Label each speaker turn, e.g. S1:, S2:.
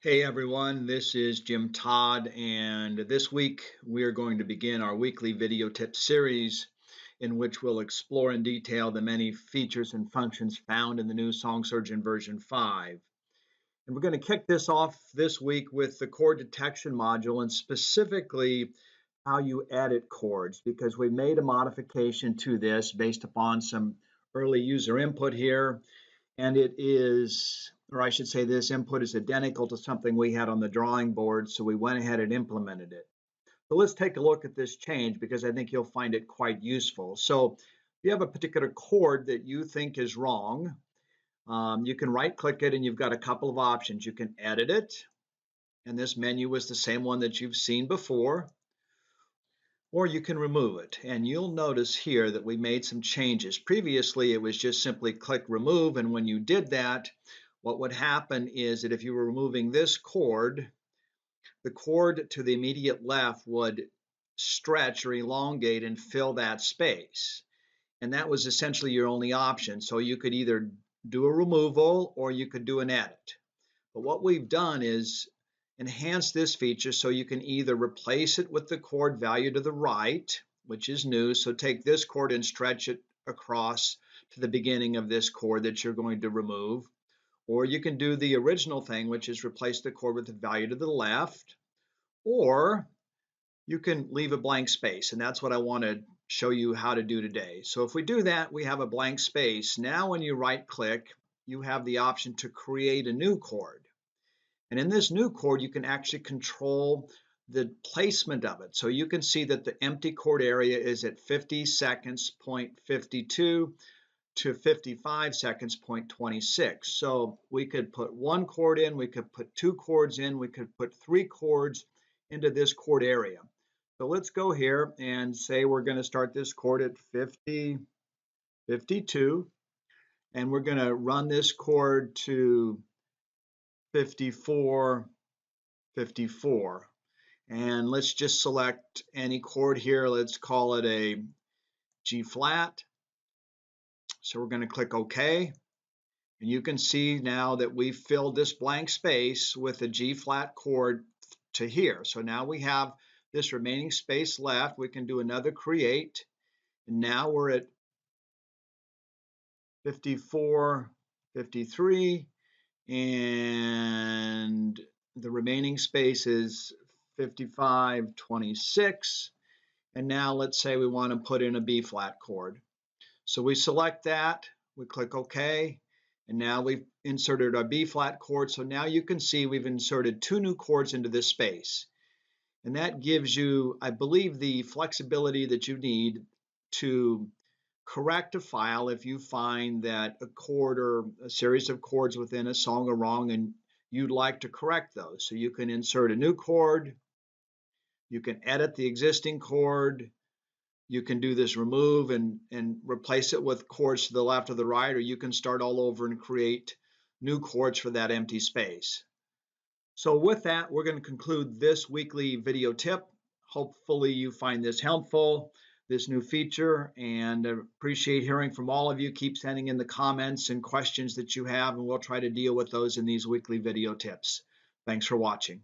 S1: Hey everyone, this is Jim Todd, and this week we are going to begin our weekly video tip series in which we'll explore in detail the many features and functions found in the new Song Surgeon version 5. And we're going to kick this off this week with the chord detection module and specifically how you edit chords, because we made a modification to this based upon some early user input here. And it is, or I should say, this input is identical to something we had on the drawing board, so we went ahead and implemented it. So let's take a look at this change because I think you'll find it quite useful. So if you have a particular chord that you think is wrong, you can right-click it and you've got a couple of options. You can edit it, and this menu is the same one that you've seen before, or you can remove it. And you'll notice here that we made some changes. Previously, it was just simply click remove, and when you did that, what would happen is that if you were removing this chord, the chord to the immediate left would stretch or elongate and fill that space. And that was essentially your only option. So you could either do a removal or you could do an edit. But what we've done is enhance this feature so you can either replace it with the chord value to the right, which is new. So take this chord and stretch it across to the beginning of this chord that you're going to remove. Or you can do the original thing, which is replace the chord with the value to the left. Or you can leave a blank space, and that's what I want to show you how to do today. So if we do that, we have a blank space. Now when you right click, you have the option to create a new chord. And in this new chord, you can actually control the placement of it. So you can see that the empty chord area is at 50 seconds, 0.52 to 55 seconds, 0.26. So we could put one chord in, we could put two chords in, we could put three chords into this chord area. So let's go here and say we're going to start this chord at 50, 52, and we're going to run this chord to 54, 54. And let's just select any chord here. Let's call it a G flat. So we're going to click OK. And you can see now that we've filled this blank space with a G flat chord to here. So now we have this remaining space left. We can do another create. And now we're at 54, 53. And the remaining space is 55, 26. And now let's say we want to put in a B flat chord. So we select that, we click OK, and now we've inserted our B flat chord. So now you can see we've inserted two new chords into this space. And that gives you, I believe, the flexibility that you need to correct a file if you find that a chord or a series of chords within a song are wrong and you'd like to correct those. So you can insert a new chord, you can edit the existing chord, you can do this remove and replace it with chords to the left or the right, or you can start all over and create new chords for that empty space. So with that, we're going to conclude this weekly video tip. Hopefully you find this helpful, this new feature, and I appreciate hearing from all of you. Keep sending in the comments and questions that you have, and we'll try to deal with those in these weekly video tips. Thanks for watching.